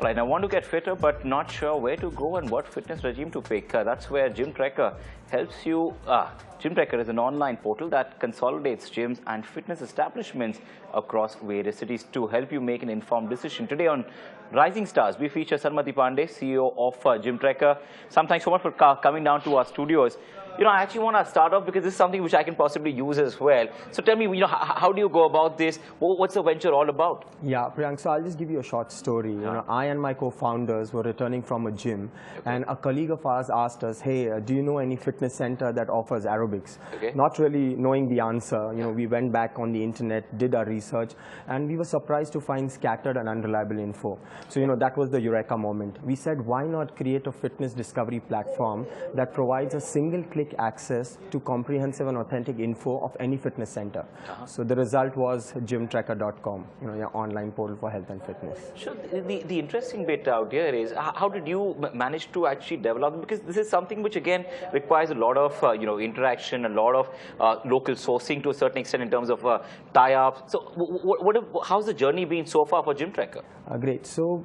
Right, I want to get fitter, but not sure where to go and what fitness regime to pick. That's where Gymtrekker helps you. Gymtrekker is an online portal that consolidates gyms and fitness establishments across various cities to help you make an informed decision. Today on Rising Stars, we feature Sarmati Pandey, CEO of Gymtrekker. Sam, thanks so much for coming down to our studios. I actually want to start off because this is something which I can possibly use as well. So tell me, how do you go about this? What's the venture all about? Yeah, Priyank, so I'll just give you a short story. I and my co-founders were returning from a gym, and a colleague of ours asked us, hey, do you know any fitness center that offers aerobics? Not really knowing the answer, we went back on the internet, did our research, and we were surprised to find scattered and unreliable info. So, that was the eureka moment. We said, why not create a fitness discovery platform that provides a single-click access to comprehensive and authentic info of any fitness center. So the result was gymtrekker.com, your online portal for health and fitness. Sure. The interesting bit out here is how did you manage to actually develop, because this is something which again requires a lot of interaction, a lot of local sourcing to a certain extent in terms of tie-ups. So how's the journey been so far for Gymtrekker? Great. So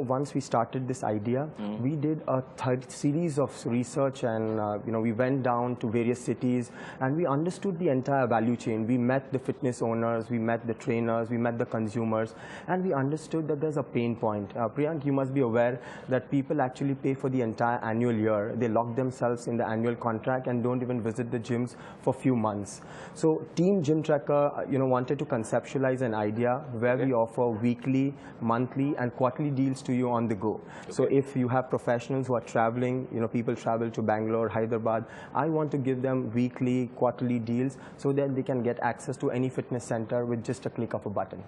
once we started this idea, we did a series of research, and we went down to various cities and we understood the entire value chain. We met the fitness owners, we met the trainers, we met the consumers, and we understood that there's a pain point. Priyank, you must be aware that people actually pay for the entire annual year. They lock themselves in the annual contract and don't even visit the gyms for a few months. So Team Gymtrekker, wanted to conceptualize an idea where we offer weekly, monthly, and quarterly deals to you on the go. So if you have professionals who are traveling, people travel to Bangalore, Hyderabad, I want to give them weekly, quarterly deals so that they can get access to any fitness center with just a click of a button.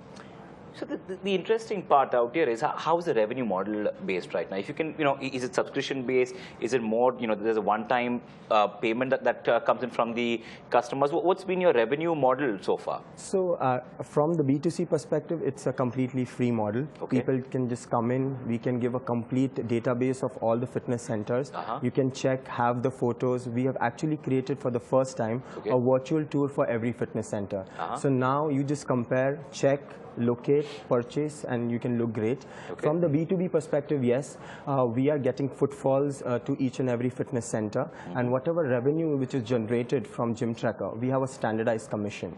So the interesting part out here is how is the revenue model based right now? If you can, is it subscription based? Is it more, there's a one-time payment that comes in from the customers? What's been your revenue model so far? So from the B2C perspective, it's a completely free model. People can just come in. We can give a complete database of all the fitness centers. You can check, have the photos. We have actually created for the first time a virtual tour for every fitness center. So now you just compare, check, locate, purchase, and you can look great. From the B2B perspective, yes, we are getting footfalls to each and every fitness center, and whatever revenue which is generated from Gymtrekker, we have a standardized commission.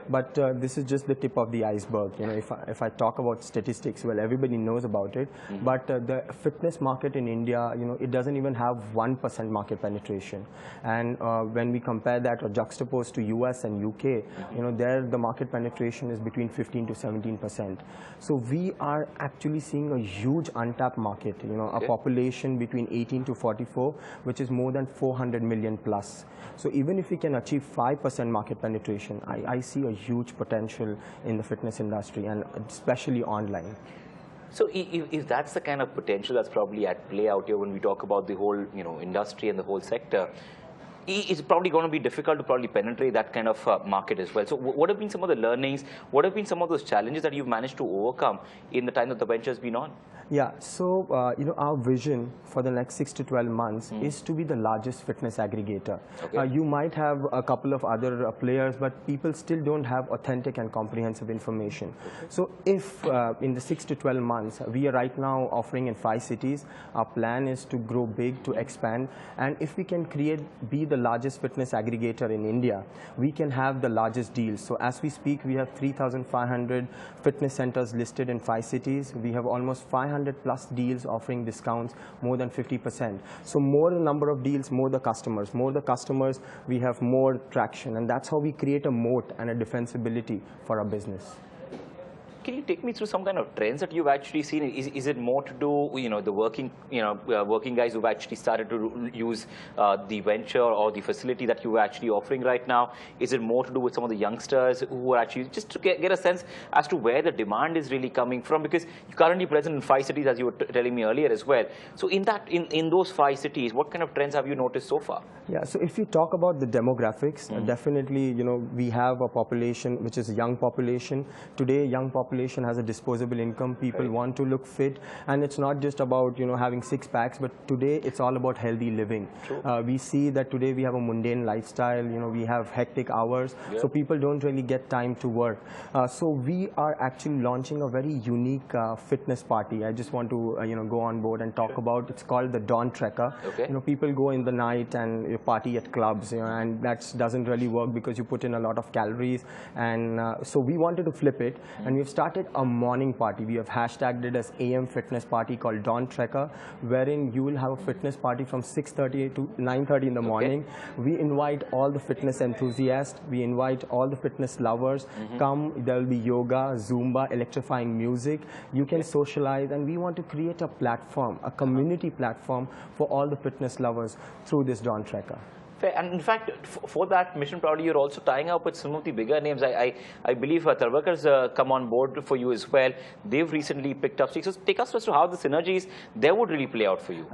But this is just the tip of the iceberg. If I talk about statistics, well, everybody knows about it, but the fitness market in India, it doesn't even have 1% market penetration. And when we compare that or juxtapose to US and UK, there the market penetration is between 15 to 17%. So we are actually seeing a huge untapped market, a population between 18 to 44, which is more than 400 million plus. So even if we can achieve 5% market penetration, I see a huge potential in the fitness industry, and especially online. So if that's the kind of potential that's probably at play out here when we talk about the whole industry and the whole sector, it's probably going to be difficult to probably penetrate that kind of market as well. So what have been some of the learnings? What have been some of those challenges that you've managed to overcome in the time that the venture has been on? Yeah, so our vision for the next 6 to 12 months is to be the largest fitness aggregator. You might have a couple of other players, but people still don't have authentic and comprehensive information. So if in the 6 to 12 months, we are right now offering in 5 cities, our plan is to grow big, to expand, and if we can be the largest fitness aggregator in India, we can have the largest deals. So as we speak, we have 3,500 fitness centers listed in 5 cities. We have almost 500 plus deals offering discounts more than 50%. So more the number of deals, more the customers. More the customers, we have more traction, and that's how we create a moat and a defensibility for our business. Can you take me through some kind of trends that you've actually seen? Is it more to do, the working, working guys who've actually started to use the venture or the facility that you're actually offering right now? Is it more to do with some of the youngsters who are actually, just to get a sense as to where the demand is really coming from? Because you're currently present in 5 cities, as you were telling me earlier as well. So in those 5 cities, what kind of trends have you noticed so far? Yeah, so if you talk about the demographics, definitely, we have a population which is a young population. Today, young population population has a disposable income. People want to look fit, and it's not just about having six packs, but today it's all about healthy living. We see that today we have a mundane lifestyle. We have hectic hours, so people don't really get time to work. So we are actually launching a very unique fitness party. I just want to go on board and talk about. It's called the Gymtrekker. People go in the night and party at clubs, and that doesn't really work because you put in a lot of calories. And so we wanted to flip it, and we've started a morning party. We have hashtagged it as AM Fitness Party called Gymtrekker, wherein you will have a fitness party from 6:30 to 9:30 in the morning. We invite all the fitness enthusiasts. We invite all the fitness lovers. Come, there will be yoga, Zumba, electrifying music. You can socialize, and we want to create a platform, a community platform for all the fitness lovers through this Gymtrekker. And in fact, for that mission, probably you're also tying up with some of the bigger names. I believe Talwalkar's come on board for you as well. They've recently picked up. So take us as to how the synergies there would really play out for you.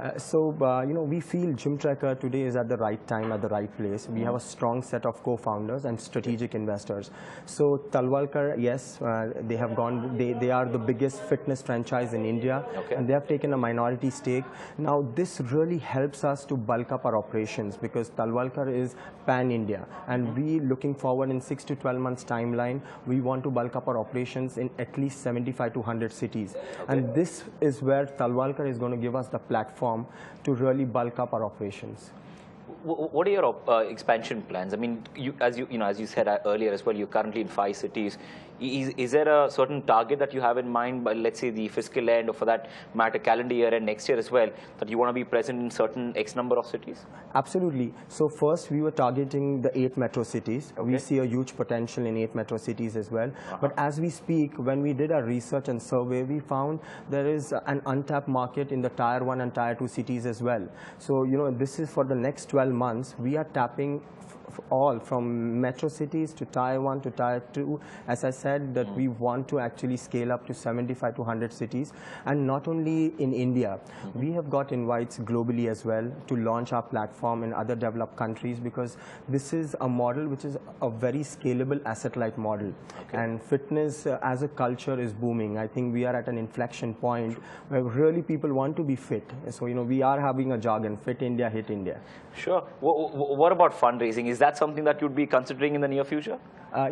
We feel Gymtrekker today is at the right time, at the right place. We have a strong set of co-founders and strategic investors. So Talwalkar, yes, they have gone. They are the biggest fitness franchise in India, and they have taken a minority stake. Now this really helps us to bulk up our operations because Talwalkar is pan-India, and we looking forward in 6 to 12 months timeline, we want to bulk up our operations in at least 75 to 100 cities. And this is where Talwalkar is going to give us the platform to really bulk up our operations. What are your expansion plans? I mean, as you said earlier as well, you're currently in 5 cities. Is there a certain target that you have in mind by, let's say, the fiscal end, or for that matter, calendar year and next year as well, that you want to be present in certain X number of cities? Absolutely. So first, we were targeting the 8 metro cities. We see a huge potential in 8 metro cities as well. But as we speak, when we did our research and survey, we found there is an untapped market in the Tier 1 and Tier 2 cities as well. So, this is for the next 12 months. We are tapping all from metro cities to Tier 1 to Tier 2. As I said, that we want to actually scale up to 75 to 100 cities, and not only in India. We have got invites globally as well to launch our platform in other developed countries, because this is a model which is a very scalable asset-light model. And fitness as a culture is booming. I think we are at an inflection point where really people want to be fit. So, we are having a jargon, Fit India, Hit India. Sure. What about fundraising? Is that something that you'd be considering in the near future?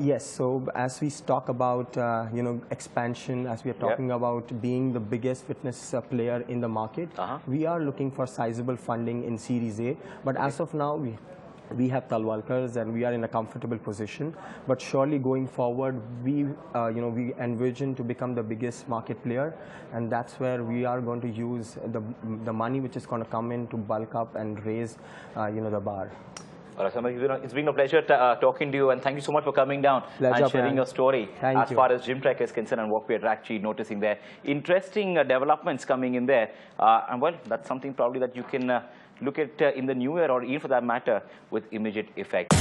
Yes. So as we talk about expansion, as we are talking about being the biggest fitness player in the market, we are looking for sizable funding in Series A. But as of now, we have Talwalkars, and we are in a comfortable position. But surely going forward, we envision to become the biggest market player, and that's where we are going to use the money which is going to come in to bulk up and raise the bar. All right, it's been a pleasure talking to you, and thank you so much for coming down and sharing your story as far as Gymtrekker is concerned and what we are actually noticing there. Interesting developments coming in there, and well, that's something probably that you can look at in the new year, or even for that matter, with immediate effect.